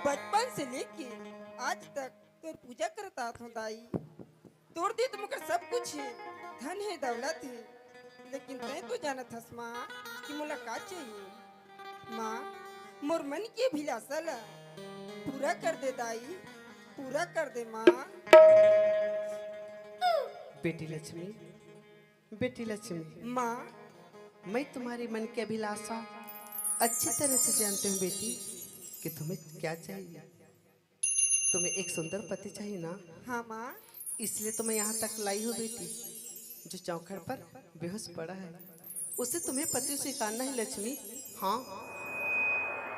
बचपन से लेके आज तक तो पूजा करता हूँ दाई। तोड़ दी तो मुकर सब कुछ है, धन है दौलत है, लेकिन तय तो जानत हस माँ कि मुलाकात चाहिए। माँ मोर मन की अभिलाषा ला पूरा कर दे दाई, पूरा कर दे माँ। बेटी लक्ष्मी, बेटी लक्ष्मी, माँ मैं तुम्हारे मन की अभिलाषा अच्छी तरह से जानती हूँ बेटी कि तुम्हें क्या चाहिए। तुम्हें एक सुंदर पति चाहिए ना? हाँ माँ, इसलिए तो मैं यहाँ तक लाई हूँ बेटी। जो चौखट पर बेहोश पड़ा है उसे तुम्हें पति स्वीकारना है लक्ष्मी। हाँ,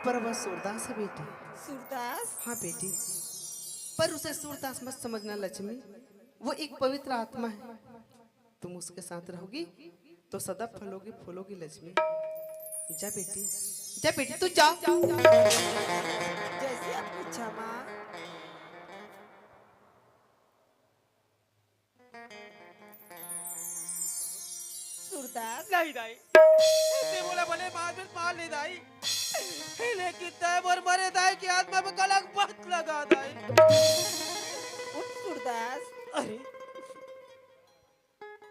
पर वह सूरदास है बेटी। सूरदास? हाँ बेटी, पर उसे सूरदास मत समझना लक्ष्मी, वो एक पवित्र आत्मा है। तुम उसके साथ रहोगी तो सदा फलोगी फूलोगी लक्ष्मी। जा बेटी, जा बेटी, तू जा। जैसे आपकी इच्छा माँ। सूरदास नहीं दाई, ते बोला भले बाद में मार ले दाई, लेकिन तय मर मरे दाई की आत्मा में कलंक मत लगा दाई। उठ सूरदास। अरे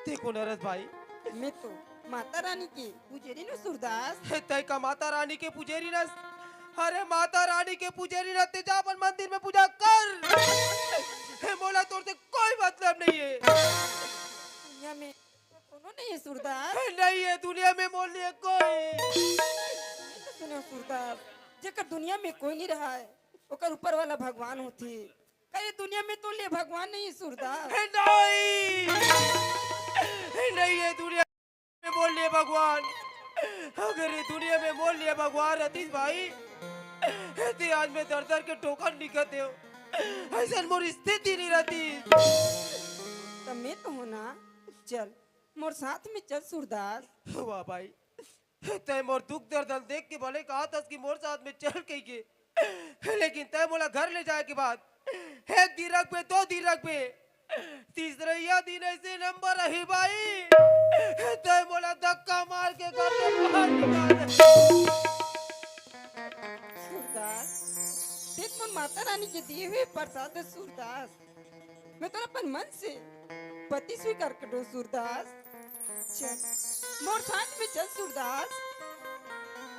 देखो नरस भाई, मैं तो माता रानी की पुजारी न सूरदास। तय का माता रानी के पुजारी न? अरे माता रानी के पुजारी न ते जा अपन मंदिर में पूजा कर। हे मोला तोर से कोई मतलब नहीं है। दुनिया में कोनो नहीं है सूरदास। नहीं है दुनिया में मोल लिए कोई। सुनो सूरदास, जेकर दुनिया में कोई नहीं रहा है ओकर ऊपर वाला भगवान होती। कई दुनिया में तो ले भगवान नहीं है सूरदास। नहीं है दुनिया में बोल लिए भगवान। अगर ये दुनिया में बोल लिए भगवान रहती भाई, ते आज में दर दर के ठोकर निकलते हो, ऐसा मोर स्थिति नहीं रहती। तो मैं तो हूँ ना, चल मोर साथ में चल सूरदास। वाह भाई, तय मोर दुख दर्द देख के भले कहा था कि मोर साथ में चल के गे, लेकिन तय मोला घर ले जाए के बाद एक दिन रख पे, दो दिन रख पे, तीसरे या दिन ऐसे नंबर रही भाई, तय मोला धक्का मार के घर से बाहर निकाल। सूरदास देख, मोर माता रानी के दिए हुए प्रसाद है सूरदास। मैं तो अपन मन से पति स्वीकार कर दो सूरदास। चल मोर साथ में चल सूरदास।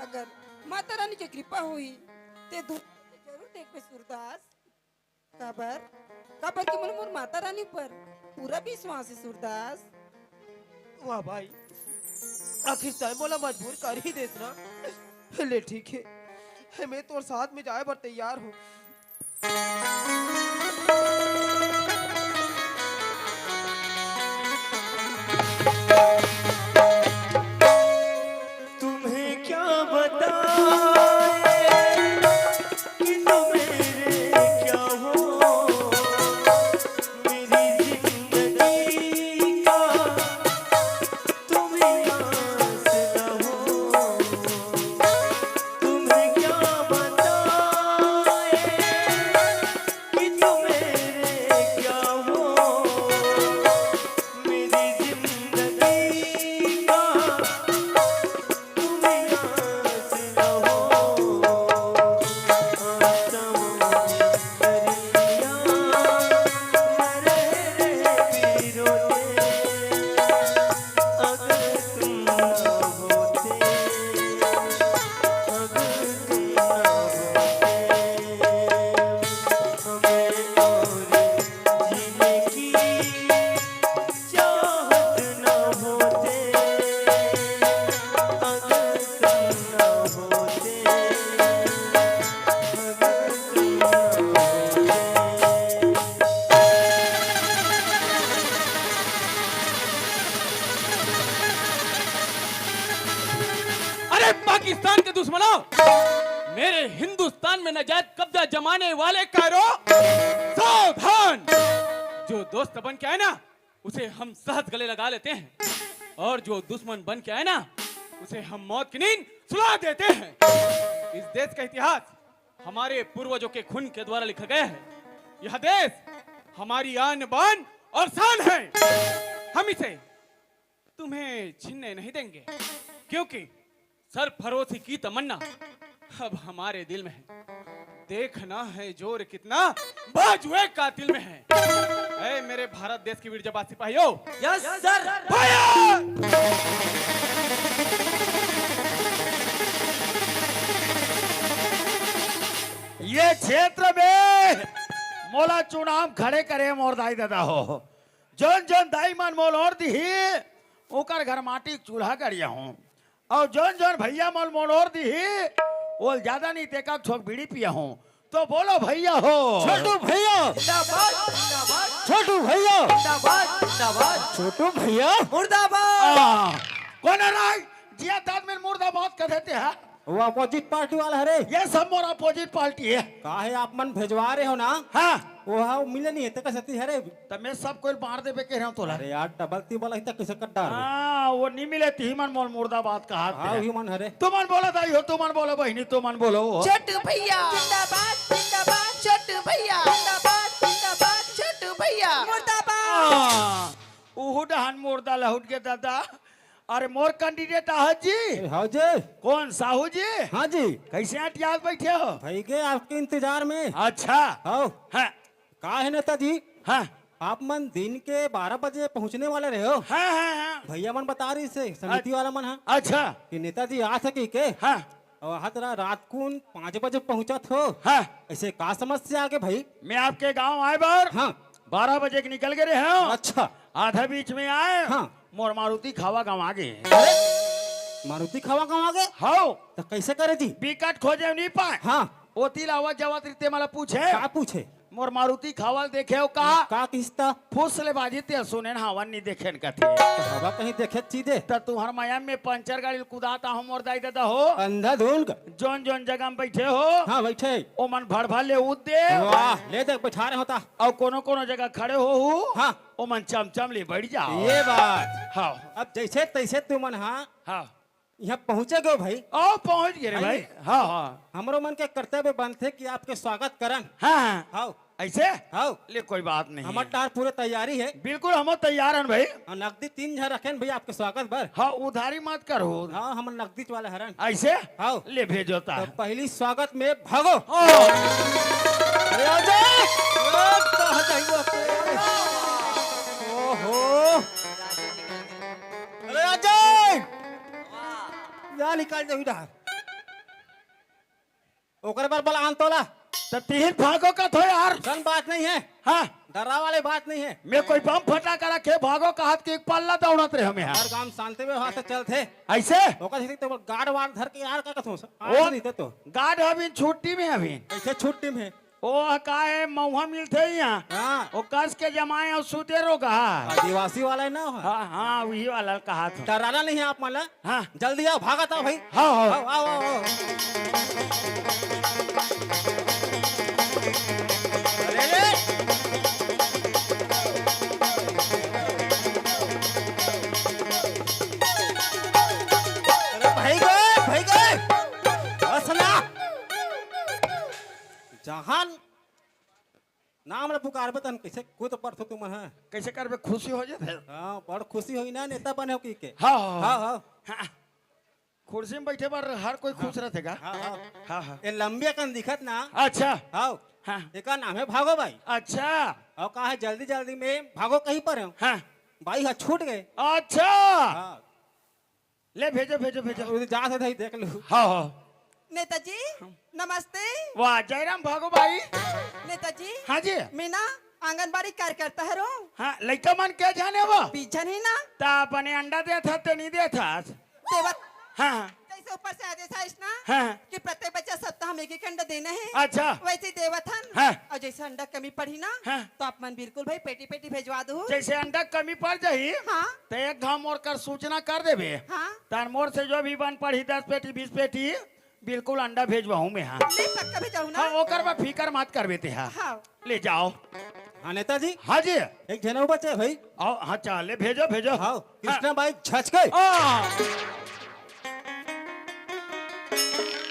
अगर माता रानी की कृपा हुई ते जरूर देख पे सूरदास। काबर काबर के मोर माता रानी पर पूरा विश्वास है सूरदास। वाह भाई, आखिर तय मोला मजबूर कर ही देस ना। ले ठीक है, मैं तो साथ में जाए पर तैयार हूँ। तुम्हें क्या बताए कि तुम मेरे क्या हो। में नाजायज कब्जा जमाने वाले कायरो सावधान। जो दोस्त बन के आए ना उसे हम सहज गले लगा लेते हैं, और जो दुश्मन बन के आए ना उसे हम मौत की नींद सुला देते हैं। इस देश का इतिहास हमारे पूर्वजों के खून के द्वारा लिखा गया है। यह देश हमारी आन बान और शान है। हम इसे तुम्हें छीनने नहीं देंगे, क्योंकि सरफरोशी की तमन्ना अब हमारे दिल में है। देखना है जोर कितना बाजुए कातिल में है। ऐ मेरे भारत देश की वीर जवान सिपाहियों, यस सर। ये क्षेत्र में मोला चुनाव खड़े करे मोर दाई दादा हो। जोन जोन दाई मन मोल और दी ओकर घर माटी चूल्हा करिया हूँ, और जोन जोन भैया मोल और दी ओल ज्यादा नहीं तेका छोक बीड़ी पिया हूँ। तो बोलो भैया हो। छोटू भैया छोटू भैया छोटू भैया मुर्दाबाद। कौन है राय जिया दाद में मुर्दाबाद कर देते हैं। वो अपोजिट पार्टी वाला है रे। ये सब मोर अपोजिट पार्टी है। काहे आप मन भेजवा रहे हो ना? हाँ वो हाँ मिले नहीं है तो कैसे है रे? तो मैं सब कोई मार दे कह रहा हूँ तोला। अरे यार डबल ती बोला इतना किसे कट डाल। हाँ वो नहीं मिले थी मन मोल मुर्दाबाद का हाथ हाँ ही मन है रे। तुमन बोलो दाई हो, तुमन बोलो बहनी, तुमन बोलो। छोटू भैया जिंदाबाद जिंदाबाद, छोटू भैया जिंदाबाद जिंदाबाद, छोटू भैया मुर्दाबाद। उहु डहान मुर्दा लहुट के दादा। अरे मोर कैंडिडेट आहत जी। हाँ जी। कौन साहू जी? हाँ जी। कैसे अटियात बैठे हो? भाई के आपके इंतजार में। अच्छा हाँ हाँ का है नेताजी? हाँ आप मन दिन के 12 बजे पहुंचने वाले रहे हो। हाँ हाँ। भैया मन बता रही से समिति वाला मन है अच्छा कि नेताजी आ सके के। हाँ और हत रात को 5 बजे पहुंचा हो। हाँ। ऐसे का समस्या आगे भाई? मैं आपके गांव आए बार हाँ 12 बजे के निकल गए हैं। अच्छा। आधा बीच में आए। हाँ। मोर मारुति खावा गाँव आगे। मारुति खावा गाँव आगे। हाँ तो कैसे करे जी? विकट खोजे नहीं पाए। हाँ ओती लावा जवात रीते मला पूछे का पूछे? मोर मारुति खावा देखे हो कहा का किस्ता फुसले बाजी ते सुने हवन नहीं देखे कथे। हवा कहीं देखे चीजे तो तुम्हार माया में पंचर गाड़ी कुदाता हूँ मोर दाई दादा हो। अंधाधुंध। जोन जोन जगह में बैठे हो हाँ बैठे। ओ मन भर भर ले उद दे। वाह ले देख बैठा रहे होता। और कोनो कोनो जगह खड़े हो हाँ ओ मन चमचम ले बैठ जाओ। ये बात। हाँ अब जैसे तैसे तू मन हाँ हाँ यहाँ पहुँचे गो भाई। ओ पहुंच गए रे भाई। हाँ हाँ हमरो मन के कर्तव्य बनते कि आपके स्वागत करन। हाँ हाँ ऐसे हाँ ले कोई बात नहीं। हमार टार पूरे तैयारी है। बिल्कुल हम तैयार हैं भाई। और नकदी 3 हजार रखे भैया आपके स्वागत भर। हाँ उधारी मत करो। हाँ हम नकदी वाले हरन। ऐसे हाँ ले भेजोता तो पहली स्वागत में भागो। अरे आजा। ओहो अरे अजय या निकाल दे इधर। ओकर बार बल आन तोला तो तीन भागो का थो यार। सन बात नहीं है। हाँ डरा वाले बात नहीं है। मैं कोई बम फटा कर रखे भागो का हाथ के एक पल्ला दौड़त रहे हमें यार। हर काम शांति में वहां से चलते ऐसे ओकर से तो गार्ड वार्ड धर के यार का कथो ओ नहीं तो गार्ड अभी छुट्टी में अभी। ऐसे छुट्टी में ओ का है महुआ मिलते यहाँ। हाँ वो कस के जमाए और सूते रो कहा। आदिवासी वाला है ना। हाँ हाँ वही वाला कहा था। डराना नहीं है आप माला। हाँ जल्दी आओ भागत आओ भाई। हाँ हाँ आओ आओ आओ। अरे रे अरे भाई गए असना जहान नाम रे पुकार बतन कैसे कूद पर तो तुम है कैसे कर खुशी हो जाते। हां बड़ खुशी होई ना नेता बने हो की के। हाँ हां हाँ हां कुर्सी में बैठे पर हर कोई खुश रहेगा। हां हां हाँ हाँ ये लंबी कन दिखत ना। अच्छा हां हाँ एका नाम है भागो भाई। अच्छा और कहा है जल्दी जल्दी में भागो कहीं पर हो। हाँ भाई हाँ छूट गए। अच्छा हाँ ले भेजो भेजो भेजो। जा से भाई देख लो। हाँ हाँ नेताजी नमस्ते। वाह जयराम भागो भाई। नेताजी हाँ जी मैं ना आंगनबाड़ी कार्यकर्ता है रो। हाँ लड़का मन क्या जाने वो पीछा नहीं ना ता अपने अंडा दे था तो नहीं दे था। देवत हाँ हाँ जैसे ऊपर से आदेश है ना हाँ। कि प्रत्येक बच्चा सप्ताह में एक अंडा देना है। अच्छा वैसे ही देवथन। हाँ। और जैसे अंडा कमी पड़ी ना हाँ। तो आप मन बिल्कुल भाई पेटी पेटी भेजवा दो। जैसे अंडा कमी पड़ जाही हाँ तो एक घाम और कर सूचना कर देबे। हाँ तार मोर से जो भी बन पड़ी 10 पेटी 20 पेटी बिल्कुल अंडा भेजवाऊं मैं हाँ ले पक्का भेजाऊ ना हाँ ओकर बा फिकर मत करबे ते हाँ हाँ ले जाओ हाँ नेताजी हाँ जी एक जनऊ बचे भाई आओ हाँ चले भेजो भेजो हाँ कृष्णा बाई छच गए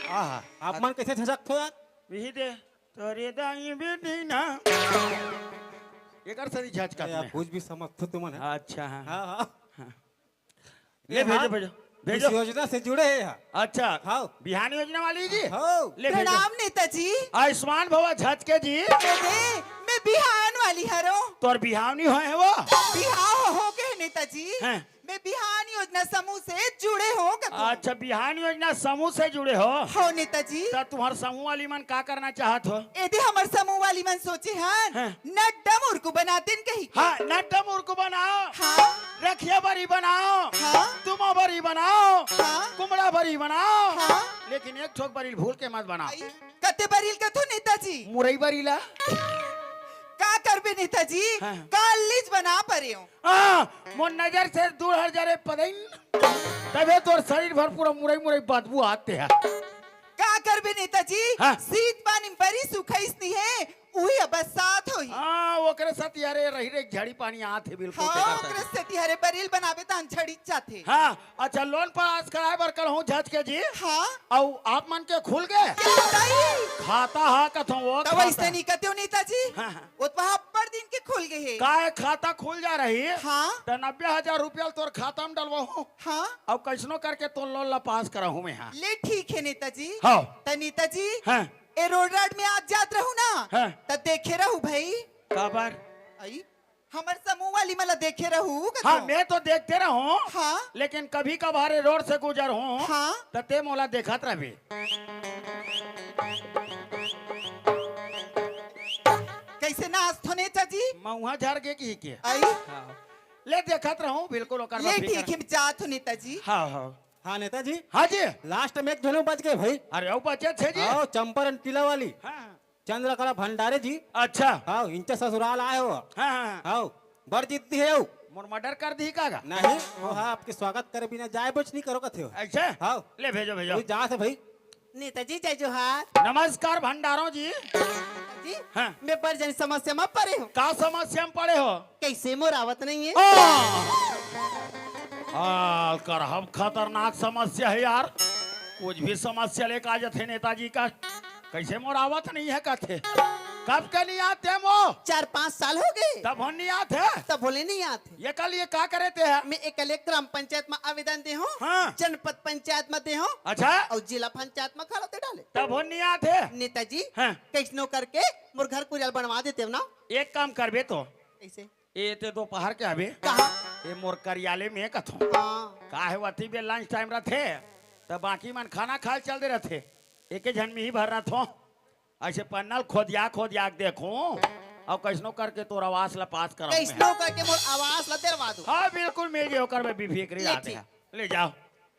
आहा आप मन कैसे झटक थो यार विही दे तोरे दाई बेटी ना एकर सरी झच यार का कुछ भी समझ थो तुमन है अच्छा हाँ हाँ हाँ ले भेजो भेजो इस भेजो योजना से जुड़े हैं यहाँ अच्छा हाँ बिहान योजना वाली जी हाँ ले भेजो प्रणाम नेताजी आयुष्मान भवा झटके जी मैं बिहान वाली हरो तोर बिहावनी है वो बिहाव हो गए नेताजी हैं? मैं बिहान योजना समूह से जुड़े हो अच्छा बिहान योजना समूह से जुड़े हो नेताजी तो तुम्हार समूह वाली मन का करना चाहत हो यदि हमार समूह वाली मन सोचे हन हैं? नड्डा मुर्कू बनाते न कही हाँ नट्टा मुर्को बनाओ हाँ रखिया बरी बनाओ हाँ तुम बरी बनाओ हाँ कुमड़ा बरी बनाओ हाँ लेकिन एक ठोक बरी भूल के मत बनाओ आई, कते बरील कथो नेताजी मुरई बरी ला का करबे नेताजी हाँ। कालीज बना परे हो मोर नजर से दूर हट जा रे पदइन तबे तोर शरीर भर पूरा मुरई मुरई बदबू आते हैं का करबे नेताजी हाँ। सीत पानी बरी सुखाइस नहीं है उही बरसात होई ओकरे साथ यारे रही रे झाड़ी पानी आते बिल्कुल हाँ बेकार ओकरे से तिहरे बरील बनाबे त अंछड़ी चाथे हाँ अच्छा लोन पर आज कराए बर कर हूँ झच के जी हाँ औ आप मन के खुल गए खाता हा कथो वो तो वैसे नहीं कहते हो नेताजी हाँ, हाँ। वो तो पर दिन के खुल गए है काय खाता खुल जा रही हाँ तो 90,000 रुपया तोर खाता में डलवा हूँ हाँ अब कैसनो करके तो लोन ला पास करा हूँ मैं हाँ ले ठीक है नेताजी हाँ तो नेताजी हाँ ए रोड राड में आज जात रहू ना हाँ। तो देखे रहू भाई काबर आई हमर समूह वाली मला देखे रहू कतो? हाँ मैं तो देखते रहूं हाँ लेकिन कभी कभार रोड से गुजर हूँ हाँ तते मोला देखत रही कैसे नाच थो नेताजी मऊहा झर के आई ले देखत रहूं बिल्कुल ओकर ले बा फिकर। ठीक है जात हो नेताजी हाँ हाँ हाँ नेताजी हाँ जी लास्ट में एक जनऊ बच गए भाई अरे ओ बच्चे थे जी हाँ चंपारण टीला वाली हाँ चंद्रकला भंडारे जी अच्छा हाँ इनके ससुराल आए हो हाँ हाँ हाँ बड़ जीतती है वो मोर मर्डर कर दी कागा नहीं वो हाँ आपके स्वागत करे बिना जाए बुझ नहीं करो कथे हो ऐसे हाँ ले भेजो भेजो कोई जा से भाई नेताजी जय जोहार नमस्कार भंडारों जी जी हाँ मैं पर जन समस्या में परे हूँ का समस्या में पड़े हो कैसे मोरावत नहीं है कर हम खतरनाक समस्या है यार कुछ भी समस्या लेकर आ जाते नेताजी का कैसे मोरावत नहीं है कहते कब के नहीं आते मो 4-5 साल हो गए तब हम नहीं आते तब बोले नहीं आते ये कल ये का करे थे मैं एक ग्राम पंचायत में आवेदन दे हूँ हाँ। जनपद पंचायत में दे हूँ अच्छा और जिला पंचायत में खड़ोते डाले तब हम नहीं आते नेताजी हाँ। कैसनो करके मोर घर कुरियल बनवा देते हो ना एक काम करबे तो कैसे ये ते दोपहर के आबे कहा ये मोर कार्यालय में कथो हाँ का है वती बे लंच टाइम रहते तब बाकी मन खाना खाए चल दे रहते एक जन में ही भर रहा थो ऐसे पन्नल खोदिया के देखो और कैसनो करके तोर आवास ला पास करा कैसनो करके मोर आवाज ला देरवा दो हाँ बिल्कुल मेरी होकर मैं बेफिक्री ले आते हैं ले जाओ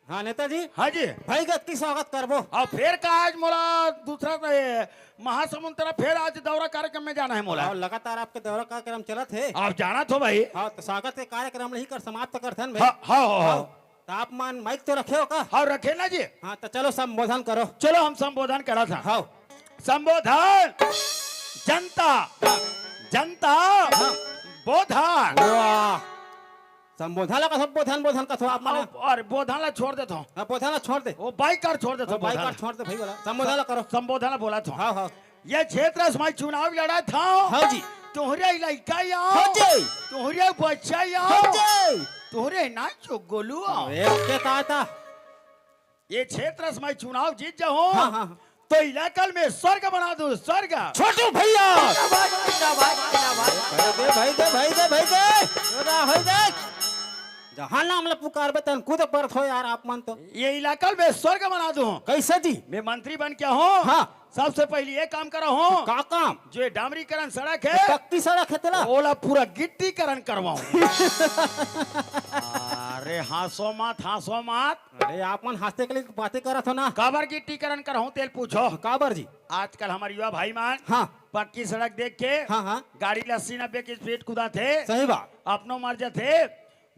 हाँ नेताजी हाँ जी भाई गत की स्वागत करबो और फिर का आज मोला दूसरा तो ये महासमुंद तरफ फिर आज दौरा कार्यक्रम में जाना है मोला और लगातार आपके दौरा कार्यक्रम चला थे आप जाना तो भाई हाँ तो स्वागत के कार्यक्रम नहीं कर समाप्त करते हैं हाँ भाई हाँ हाँ तो आप मान माइक तो रखे हो का हाँ रखे ना जी हाँ तो चलो संबोधन करो चलो हम संबोधन करा था हाँ संबोधन जनता जनता बोधन वाह संबोधन लगा संबोधन बोधन का आप माने और बोधन ला छोड़ देता हूँ हाँ बोधन छोड़ दे वो बाइक कार छोड़ देता हूँ बाइक बोधन। कार छोड़ दे भाई बोला संबोधन ला करो संबोधन बोला था हाँ हाँ ये क्षेत्र में चुनाव लड़ा था हाँ जी तोहरे इलाका हाँ यहाँ जी तोहरे बच्चा हाँ यहाँ जी तोहरे ना जो गोलू आओ। एक के कहा था ये क्षेत्र में चुनाव जीत जाओ हाँ हाँ तो इलाका में स्वर्ग बना दो स्वर्ग छोटू भैया भाई दे भाई दे भाई दे भाई दे जहाँ नाम ला पुकार बेतन कूद पर थो यार आप मन तो ये इलाका में स्वर्ग बना दो कैसे जी मैं मंत्री बन के हूँ हाँ सबसे पहले ये काम करा हूँ का काम जो ये डामरीकरण सड़क है पक्की सड़क है तेरा ओला पूरा गिट्टीकरण करवाऊं अरे हासो मत अरे आप मन हंसते के लिए बातें करत हो ना काबर गिट्टीकरण कराऊं तेल पूछो काबर जी आजकल हमारे युवा भाई मान हाँ पक्की सड़क देख के हाँ हाँ गाड़ी 80-90 की स्पीड कुदा थे सही बात अपनो मर जाते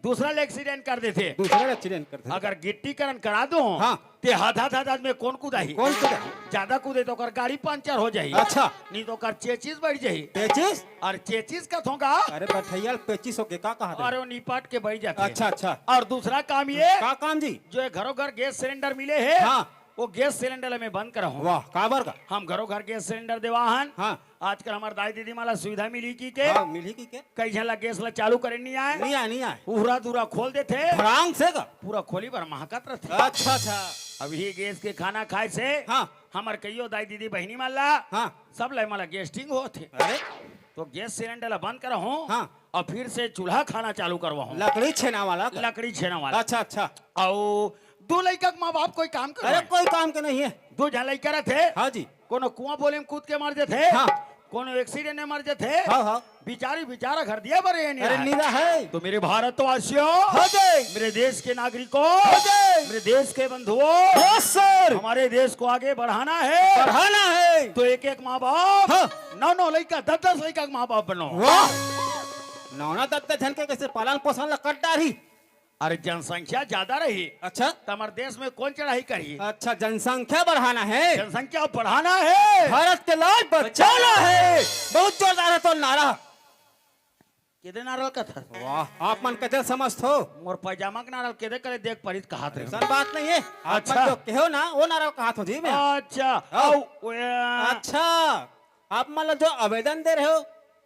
दूसरा एक्सीडेंट कर देते। दूसरे एक्सीडेंट करते अगर गिट्टीकरण करा दो हाँ। ते हाथ में कौन कूदाही? कौन कूदा? ज्यादा कूदे तो कर गाड़ी पंचर हो जाही। अच्छा। नहीं तो कर चेचिस बढ़ जाही। पेचिस? और चेचिस का थोगा अरे बैठैया पेचिस हो के का कहा था? और वो निपट के बढ़ जाते। अच्छा अच्छा। और दूसरा काम ये का काम जी? जो है घरों घर गैस सिलेंडर मिले है हाँ। वो गैस सिलेंडर में बंद करा हूँ। वाह काबर का? हम घरों घर गैस सिलेंडर देवाहन। हाँ। आजकल हमारे दाई दीदी माला सुविधा मिली की के हाँ मिली की के? कई झला गैस ला चालू करे नहीं आए, नहीं आए पूरा दूरा खोल देते, फरांग से का? पूरा खोली पर महकत रहते। अच्छा अच्छा। अभी गैस के खाना खाए से हाँ। हमार कईयो दाई दीदी बहनी माला हाँ। सब ले माला गैस्टिंग होते। अरे तो गैस सिलेंडर ला बंद करा हूँ हाँ। और फिर से चूल्हा खाना चालू करवा हूँ। लकड़ी छेना वाला का? लकड़ी छेना वाला। अच्छा अच्छा। और दो लड़का के माँ बाप कोई काम अरे करे, कोई काम के नहीं है। दो जन लड़का रहते, हाँ जी। कोनो कुआं बोले में कूद के मर जाते, हाँ। कोनो एक्सीडेंट में मर जाते, हाँ हाँ। बेचारा घर दिया बरे नहीं अरे रहा। नीरा है। तो मेरे भारतवासियों, हाँ जी। मेरे देश के नागरिकों, जी। मेरे देश के बंधुओं, यस सर। हमारे देश को आगे बढ़ाना है बढ़ाना है। तो एक एक माँ बाप हाँ। 9 लड़का 10 लड़का माँ बाप बनो। वाह। नौना दत्त झन के कैसे पालन पोषण ला कर डारी? अरे जनसंख्या ज्यादा रही अच्छा। तो हमारे देश में कौन चढ़ाई करी? अच्छा जनसंख्या बढ़ाना है। जनसंख्या बढ़ाना है। भारत के लाल बचाना है। बहुत जोरदार है तो नारा। केदे नारल का था? वाह आप मन कैसे समझते हो? मोर पैजामा के नारल केदे करे देख परित कहा थे। ऐसा बात नहीं है। आप अच्छा। मन जो कहो ना वो नारा कहा था जी मैं। अच्छा अच्छा आप मतलब जो आवेदन दे रहे हो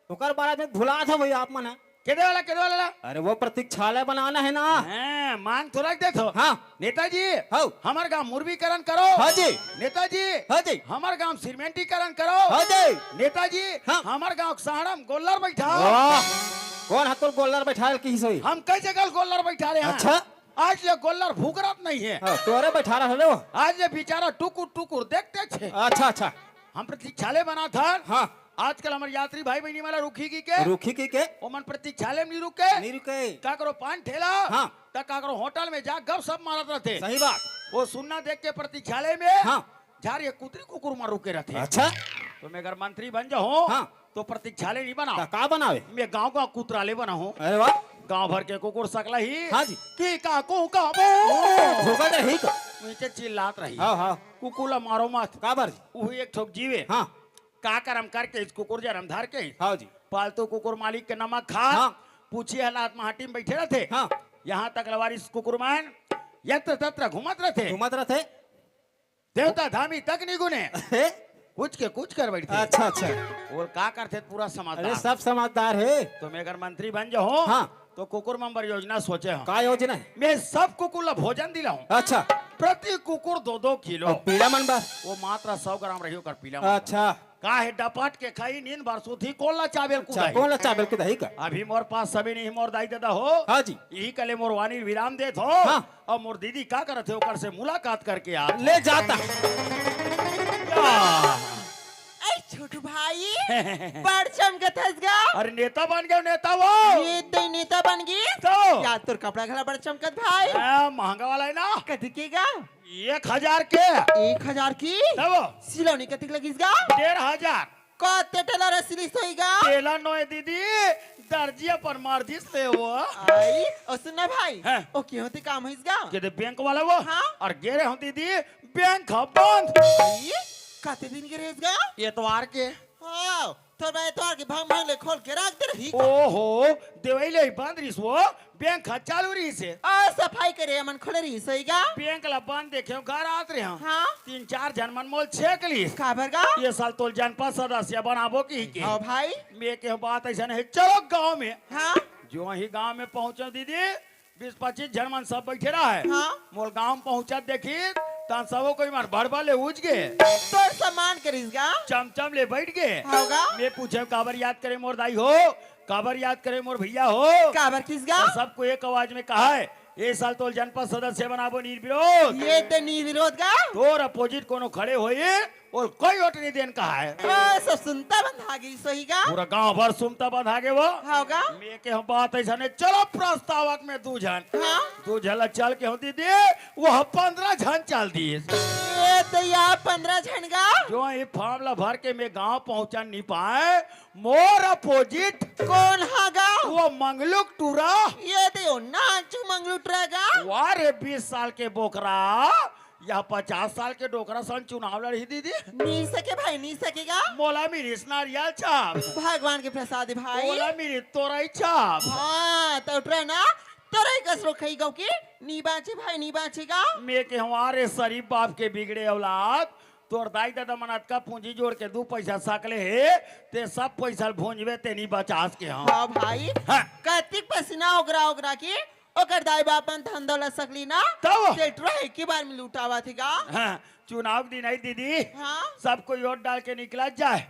ओकर बारे में भुला था भैया आप मन। केदे वाला अरे वो प्रतीक्षालय बनाना है ना। हैं, मांग तो रख दे तो। हाँ। नेताजी हाँ। हमार गांव मुर्गीकरण करो। हाँ जी। नेताजी हाँ जी। हमार गांव सीमेंटीकरण करो। हाँ जी। नेताजी हाँ। हमार गांव सहारा में गोल्लर बैठा। वाह कौन हाथों गोल्लर बैठाल की सोई? हम कई जगह गोल्लर बैठा रहे हैं। अच्छा। आज ये गोल्लर भूखरत नहीं है। हाँ, तोरे बैठा रहा हो। आज ये बेचारा टुकुर देखते छे। अच्छा अच्छा। हम प्रतीक्षालय बना था। हाँ। आजकल हमारे यात्री भाई बहनी वाला रुखी की के रुखी की के? ओमन प्रतीक्षालय में नहीं रुके। नहीं रुके। का करो पान ठेला। हाँ। तो का करो होटल में जा गप सब मारत रहते। सही बात। वो सुनना देख के प्रतीक्षालय में हाँ। झार ये कुतरी कुकुर मार रुके रहते। अच्छा। तो मैं अगर मंत्री बन जाऊं हाँ। तो प्रतीक्षालय नहीं बना, का बनावे? मैं गांव का कुतराले बना हूं। अरे वाह। गांव भर के कुकुर सकला ही हाँ जी। की का को का भूखा तो ही का। नीचे चिल्लात रही। हाँ हाँ। कुकुला मारो मत। काबर जी? वो एक ठोक जीवे। हाँ। का करम करके इस कुकुर जरम धर के हाँ जी। पालतू कुकुर मालिक के नमक खा। हाँ। पूछिए हालात महाटी में बैठे रहते। हाँ। यहाँ तक लवारिस कुकुर मान यत्र तत्र घुमत रहते। घुमत रहते। देवता धामी तक नहीं गुने कुछ कर बैठते। अच्छा अच्छा। और का करते पूरा समाज। अरे सब समझदार है। तो मैं अगर मंत्री बन जाऊं हाँ। तो कुकुर मंबर योजना सोचे हूं। का योजना है? मैं सब कुकुर ला भोजन दिलाऊं। अच्छा। प्रति कुकुर 2-2 किलो। और पीला मन बा? वो मात्रा 100 ग्राम रही कर पीला। अच्छा। का है डपट के खाई नींद बरसू थी कोला चावल अच्छा कुदाई। कौन ला चावल के दही का? अभी मोर पास सभी नहीं मोर दाई दादा हो। हाँ जी। यही कले मोर वाणी विराम देत हो। हाँ। और मोर दीदी का करत हो कर से मुलाकात करके आ ले जाता। ऐ छोटू भाई बड़ चमकत हस गा। अरे नेता बन गया नेता वो। ये तो नेता बन गई तो या तोर कपड़ा घला बड़ चमकत भाई। महंगा वाला है ना। कथी के गा? 1000 के 1000 की तब सिलौनी कथी लगिस गा? 1500 कते टेलर सिलिस होई गा? तेला नोए दीदी दर्जिया पर मार दिस ले वो। आई ओ सुनना भाई हाँ। ओ की होती काम होइस गा? के बैंक वाला वो। हाँ। और गेरे हो दीदी बैंक बंद। आई कते दिन के रेस गा? एतवार के। हां तो भाई तो के भांग भांग ले खोल के रख दे रही। ओहो देवैले बंद रिस वो बैंक चालू रही से। आ सफाई करे मन खोले रही सही गा? बैंक ला बंद देखे घर आत रहे हम। हां 3-4 जन मन मोल छेक ली। काबर गा? ये साल तो जनपद सदस्य बनाबो की के। हां भाई मैं के बात ऐसा है चलो गांव में। हां जो ही गांव में पहुंचे दीदी 20-25 जन मन सब बैठे रहा है। हाँ। मोल गांव में पहुंचा देखी ता सबो कोई मार भड़बा ले उज गए। तोर सामान करिस गा? चमचम ले बैठ गए। होगा? मैं पूछे काबर याद करे मोर दाई हो, काबर याद करे मोर भैया हो। काबर किस गा? तो सबको एक आवाज में कहा है ये साल तो जनपद सदस्य बनाबो निर्विरोध। ये तो निर्विरोध गा? तोर अपोजिट कोनो खड़े होए और कोई ओट नहीं देन कहा है ओ, सब सुनता बंधा गई सोईगा पूरा गांव भर सुनता बंधा के वो होगा मैं के हम बात ऐसा नहीं चलो प्रस्तावक में दू जन हाँ दू झला चल के होती दे वो 15 जन चल दी ये तो यहाँ 15 झनगा जो ये फार्मला भर के मैं गांव पहुंचा नहीं पाए मोर अपोजिट कौन हागा वो मंगलुक टूरा ये तो नाचू मंगलू ट्रेगा वारे 20 साल के बोकरा या 50 साल के डोकरा सन चुनाव लड़ी दीदी नी सके भाई नी सकेगा मोला मेरी नारियल छाप भगवान के प्रसाद है भाई मोला मेरी तोरई छाप हाँ तो उठरा ना तोरे कसरो खाई गाँव की नी बाचे भाई नी बाचेगा मैं के हमारे शरीफ बाप के बिगड़े औलाद तोर दाई दादा मनत का पूंजी जोड़ के 2 पैसा सकले है ते सब पैसा भूंजवे ते नहीं बचास के हम हाँ भाई हाँ। कार्तिक पसीना ओगरा ओगरा की ओकर दाई बापन धन दौलत सकली ना तब तेट्रो एक ही बार में लूटावा थी का हाँ, चुनाव दिन आई दीदी हाँ सबको वोट डाल के निकला जाए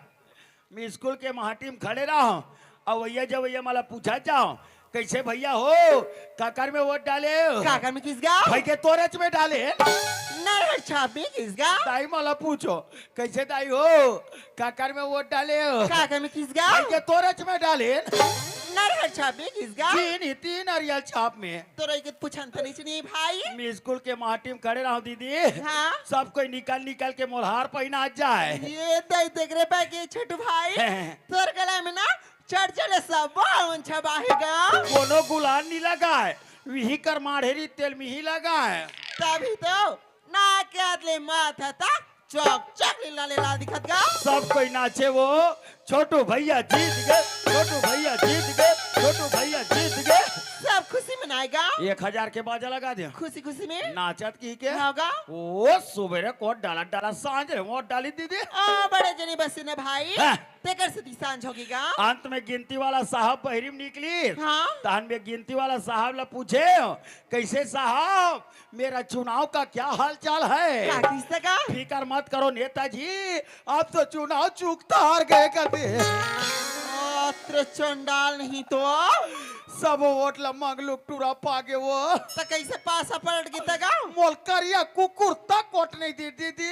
मैं स्कूल के महाटी में खड़े रहा हूँ और भैया जब भैया मला पूछा जाओ कैसे भैया हो काकर में वोट डाले हो? काकर में किस गा भाई के तोरच में डाले नरहर छाप में किस गा दाई मला पूछो कैसे दाई हो काकर में वोट डाले हो काकर में किस गा भाई के तोरच में डाले नरहर छाप में किस गा तीन नारियल छाप में तोरा के पूछन तनी नहीं भाई मैं स्कूल के महाटी में खड़े रहा दीदी हाँ सब कोई निकल निकल के मोलहार पहना जाए ये दई देख रे पा के छोटू भाई तोर गला में ना चढ़ चढ़े सब बावन छबाहेगा कोनो गुलाल नहीं लगा है वही कर माढ़ेरी तेल में ही लगा है तभी तो ना के आदले माथा था चौक चौक लीला दिखत गा सब कोई नाचे वो छोटू भैया जीत गए छोटू भैया जीत गए छोटू भैया जीत गए सब खुशी मनाएगा 1000 के बाजा लगा दे खुशी खुशी में नाचत की के होगा ओ सुबेरे कोट डाला डाला सांझ रे वोट डाली दीदी बड़े जने बसे ना भाई हाँ। तेकर से सांझ होगीगा अंत में गिनती वाला साहब बहरी में निकली हाँ तहन में गिनती वाला साहब ला पूछे कैसे साहब मेरा चुनाव का क्या हाल चाल है का किसका का फिकर मत करो नेताजी आप तो चुनाव चूकता हार गए कहते मात्र चंडाल नहीं तो सब वोट ला मंगलुक टूरा पागे वो तो कैसे पासा पलट गई तगा मोल करिया कुकुर तक वोट नहीं दी दीदी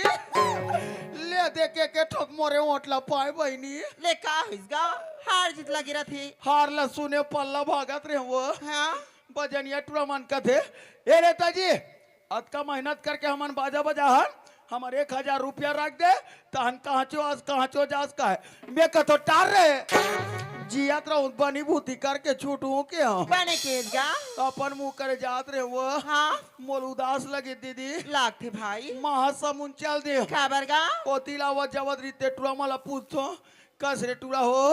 ले दे के ठोक मोरे वोट ला पाए बहनी ले का हिसगा हार जीत लगी रही हार ला सुने पल्ला भागत रहे वो हाँ बजनिया टूरा मन का थे ए नेताजी अत का मेहनत करके हमन बाजा बजा हन हमारे 1000 रुपया रख दे तहन कहाँ चो जास का है मैं कतो टार रहे जियात रहो बनी भूति करके छूटू के हम बने केसगा अपन मुंह करे जात रहे वो हाँ मोल उदास लगी दीदी लाग थे भाई महासमुन चल दे खबर गा ओतिला वो जवद रीते टूरा मला पूछो कस रे टूरा हो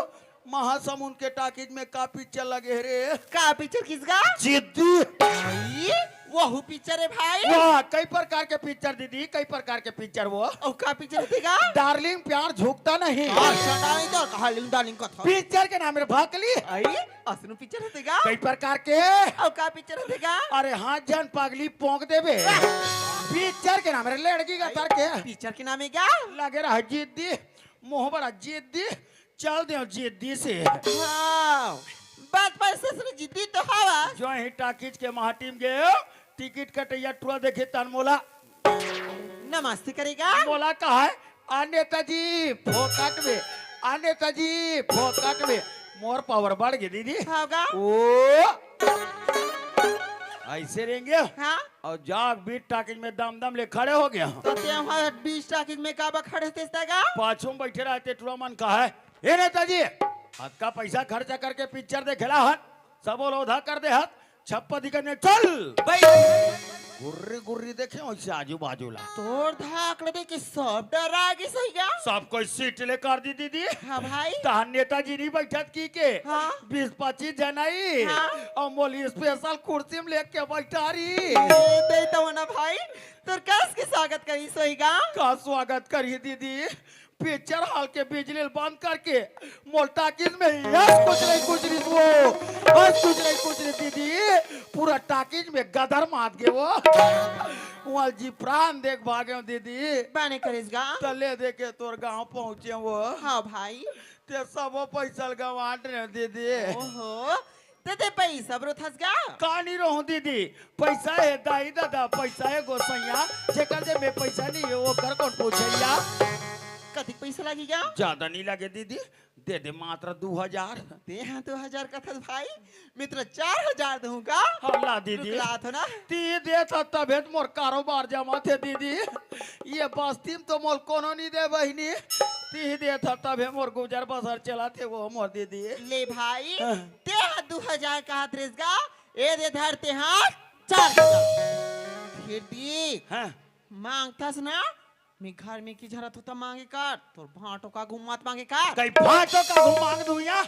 महासमुन के टाकिज में का पिक्चर लगे रे का पिक्चर किसगा जिद्दी भाई वो पिक्चर है भाई वाह कई प्रकार के पिक्चर दीदी कई प्रकार के पिक्चर वो और का पिक्चर थेगा डार्लिंग प्यार झुकता नहीं चंडाल तो कहालिंग डालिंग का था पिक्चर के नाम है भाकली आई असनु पिक्चर थेगा कई प्रकार के और का पिक्चर थेगा अरे हाँ जन पगली पोंक देबे पिक्चर के नाम है लड़की का तर के पिक्चर के नाम है क्या लगे रहा जिद्दी मोह बड़ा जिद्दी चल दे जिद्दी से हाँ बात पर से जिद्दी तो हवा जो ही टाकिज के महाटीम गए टिकट कटैया टूरा देखे तन मोला नमस्ते करेगा मोला कहा है आ नेताजी फोकट में आ नेताजी फोकट में मोर पावर बढ़ गई दीदी होगा ओ ऐसे रहेंगे हाँ और जाग बीट टाकिज में दम दम ले खड़े हो गया तो ते वहाँ 20 टाकिज में काबा खड़े थे तगा पाछू में बैठे रहते टूरा मन कहा है ए नेताजी हाथ का पैसा खर्चा करके पिक्चर देखेला हन सब लोधा कर दे हाथ छप्पा दिखा ने चल गुर्री गुर्री देखे वैसे आजू बाजू ला तोड़ धाक दे के सब डरा गए सही क्या सब कोई सीट ले कर दी दीदी हाँ भाई तहन नेताजी नहीं बैठत की के हाँ 20-25 जनाई हाँ। और मोली स्पेशल कुर्सी में लेके बैठा रही दे तो ना भाई तोर कस के स्वागत करी सोईगा का स्वागत करी दीदी पिक्चर हॉल के बिजली बंद करके मोल्टाकिज में यस कुछ नहीं वो बस कुछ नहीं दीदी पूरा टाकिज में गदर मार गए वो वहाँ जी प्राण देख भागे दीदी बने करेगा तले देखे तोर गांव पहुँचे वो हाँ भाई ते सब पैसा गवाट रहे दीदी ओहो ते पैसा बरो थसगा कहानी रहूं दीदी पैसा है दाई दादा पैसा है गोसैया जेकर जे में पैसा नहीं है वो कर कौन पूछैया कथी पैसा लगेगा? ज्यादा नहीं लगे दीदी, दे दे मात्र 2000। दे हाँ 2000 का था भाई, मित्र 4000 दूंगा। हल्ला दीदी रुकला तो ना। ती दे था तबे तो मोर कारोबार जमा थे दीदी। ये बस्ती में तो मोल कोनो नहीं दे बहिनी, ती दे था तबे मोर गुजर बसर चला थे वो मोर दीदी। ले भाई, दे हाँ 2000 का हाथ रेसगा, ए दे धरते हाँ 4000। फिर दी हाँ मांगतास ना, मैं घर में की जरूरत होता मांगे कर, तो भाटो का घुमात मांगे कर। कई भाटो का घूम मांग दूं या?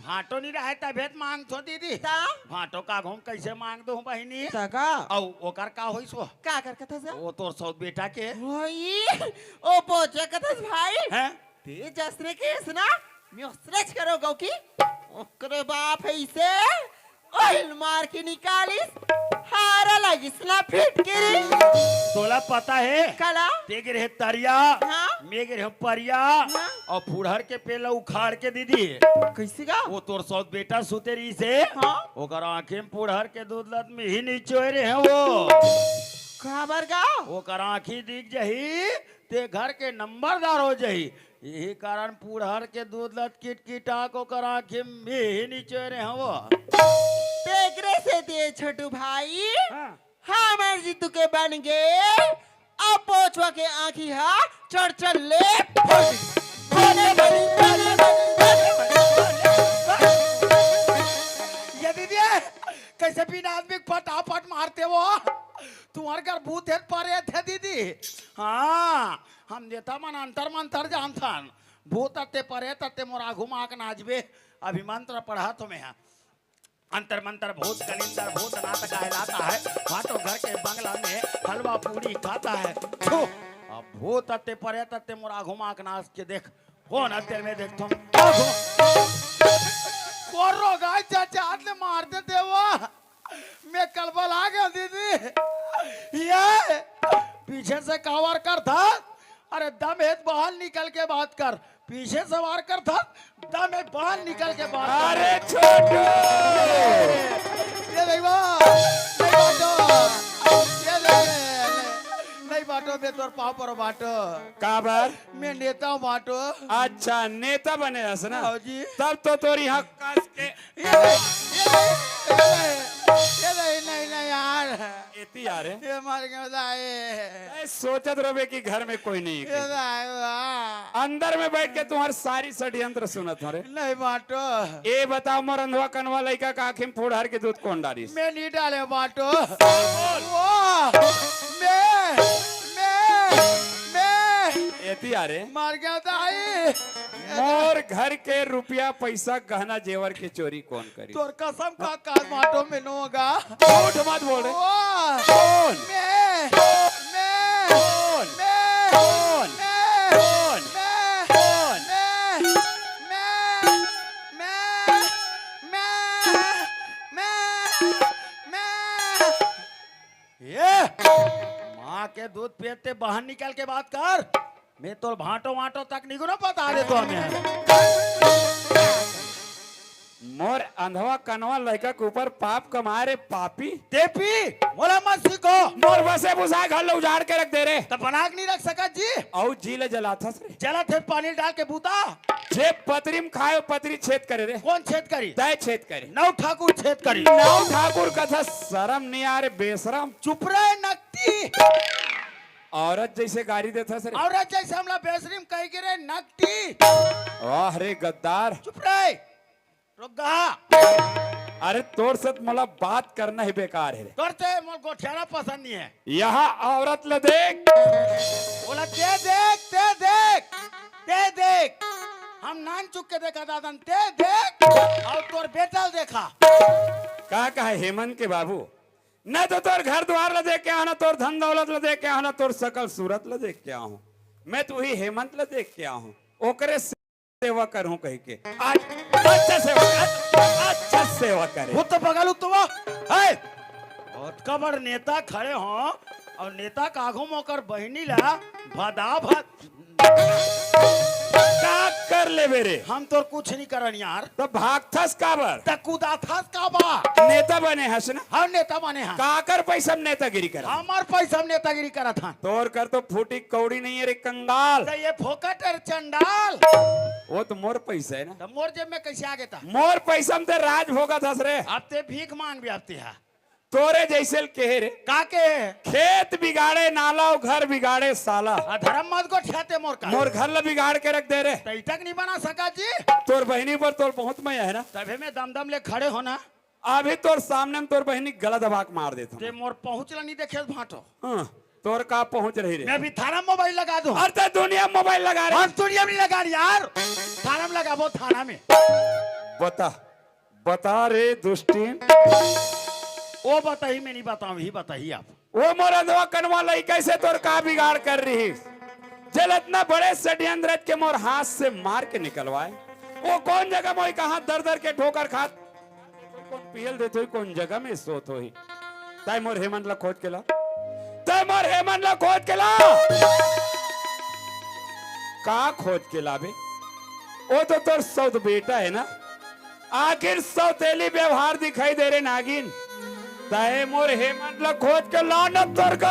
भाटो नहीं रहे तबे तो मांग थो दीदी। ता भाटो का घूम कैसे मांग दूं बहिनी? तका औ ओकर का होई सो? का कर कथा से? वो तोर सौत बेटा के ओई ओ पोचे कथा से भाई। हैं? ते जसरे केस ना, मैं स्ट्रेच करो गौ की, ओकरे बाप है इसे, ऑयल मार के निकालिस, हारा लगिस ना फिट करी। तोला पता है कला ते गिरे तरिया हाँ? मैं गिरे परिया हाँ? और फुड़हर के पेला उखाड़ के दीदी। कैसे गा? वो तोर सौत बेटा सुतेरी से हाँ? ओकर आंखें में फुड़हर के दूध लत में ही नहीं चोरे हैं वो। खबर गा? ओकर आंखी दिख जही ते घर के नंबरदार हो जही। यही कारण फुड़हर के दूध लत किट किटा को कर आंखें में ही नहीं चोरे हैं वो। तेगरे से दे छोटू भाई, हाँ। हमार जीतू के बन गए, अब पोछवा के आँखी हा चढ़ चढ़ ले बोले बनी, बोले बनी। ये दीदी कैसे बिना आदमी को फटाफट मारते वो? तुम्हारे घर भूत है परे थे दीदी। हाँ हम नेता मन अंतर मंतर जानथन, भूत अत्ते परे तत्ते मोरा घुमा के नाचबे। अभी मंत्र पढ़ा तुम्हें अंतर मंतर भूत कलिंदर भूत नाथ कहलाता है, भाटो घर के बंगला में हलवा पूरी खाता है। छो, अब भूत अत्ते परे तत्ते मोरा घुमा के नाच के देख, कौन अत्ते में देख तुम कोर्रो गाय चाचा हाथ ले मार देते वो। मैं कलबल आ गया दीदी, ये पीछे से कवर कर था, अरे दम है बाहर निकल के बात कर, पीछे सवार कर था दम है बाहर निकल के बात कर। अरे छोटू ये नहीं बाटो, ये नहीं बाटो, मैं तोर पाँव पर बाटो। काबर मैं नेता हूँ बाटो। अच्छा नेता बने हस ना, हाँ जी। तब तो तोरी हक कस के नहीं यार, एती यार है। ये मार के बताए सोचत रहे कि घर में कोई नहीं है। अंदर में बैठ के तुम्हारे सारी षड्यंत्र सुनत हो रे। नहीं बाटो, ए बताओ मोर अंधवा कनवा लड़का का आँखें में फुड़हर के दूध कौन डाली? मैं नहीं डाले बाटो। मैं एती यारे मार गया बताए। मोर घर के रुपया पैसा गहना जेवर के चोरी कौन करी? तोर कसम का काल बाटो में नो होगा। झूठ मत बोल रे। कौन? मैं कौन? कौन? कौन? माँ के दूध पीते बाहर निकल के बात कर। मैं तो भाटो वाटो तक नहीं ना पता दे तो हमें। मोर अंधवा कनवा लड़का के ऊपर पाप कमा रे पापी तेपी बोला मत सीखो। मोर बसे बुझा घर उजाड़ के रख दे रे, तो बना के नहीं रख सका जी। औ जी ले जलाथा रे, जला थे पानी डाल के बूता। जे पतरी में खाए पतरी छेद करे रे। कौन छेद करी? तय छेद करे। नौ ठाकुर छेद करी। नौ ठाकुर कथा शर्म नहीं आ रे बेशरम। चुप रहे नकटी। औरत जैसे गाड़ी देता सर। औरत जैसे हमला बेसरीम कह गिरे नकटी। वाह रे गद्दार। चुप रहे रुक गा। अरे तोर साथ मला बात करना ही बेकार है रे। करते मोल गोठियाना पसंद नहीं है। यहाँ औरत ल देख, बोला ते देख हम नान चुक के देखा दादन, ते देख और तोर बेटा देखा। का है हेमंत के बाबू, न तो तोर घर द्वार ल देख के आना, तोर धन दौलत ल देख के आना, तोर सकल सूरत ल देख के आऊं। मैं तू ही हेमंत ल देख के आऊं, ओकरे सेवा करूं कह के। आज अच्छा सेवा करे। वो तो बगल तो है बहुत कबड़ नेता खड़े हो और नेता काघू मोकर बहनी ला भदा भद का कर कर ले मेरे हम तो कुछ नहीं करन यार। तो भागथस काबर त कूदा था का बा नेता बने हस ना हम नेता बने हैं। काकर पैसा में नेतागिरी कर हमार पैसा में नेतागिरी करा था। तोर कर तो फूटी कौड़ी नहीं है रे कंगाल। तो ये फोकट और चंडाल वो तो मोर पैसा है ना। तो मोर जेब में कैसे आ गया था? मोर पैसा में ते राज भोगा था रे। अब ते भीख मांग भी आती है तोरे जैसे कहे रे काके खेत बिगाड़े नाला और घर बिगाड़े साला। धर्म मत को ठहते मोर का मोर घर ला बिगाड़ के रख दे रे। तक नहीं बना सका जी। तोर बहनी पर तोर पहुंच में है ना। तभी में दम दम ले खड़े होना। अभी तोर सामने में तोर बहनी गला दबाक मार देता ते मोर पहुंचला नहीं देखे भाटो। हाँ, तोर का पहुंच रही रे। मैं भी थाना मोबाइल लगा दूं। और ते दुनिया मोबाइल लगा रहे। हम दुनिया में लगा रही यार। थाना में लगा वो थाना में। बता बता रे दुष्टी। वो बताई मैं नहीं बताऊं ही बताइए आप। वो मोरदवा कनवा लई कैसे तोर का बिगाड़ कर रही। जल इतना बड़े षड्यंत्र के मोर हाथ से मार के निकलवाए। वो कौन जगह मोई कहा दर दर के ठोकर खात कौन पियल देते हुई कौन जगह में सोत हो ही। ताई मोर हेमंत ला खोज के ला। ताई मोर हेमंत ला खोज के ला। का खोज के ला बे। वो तो तोर सौत बेटा है ना। आखिर सौतेली व्यवहार दिखाई दे रहे नागिन। ताए मोर हेमंत ला खोज के ला न तोर का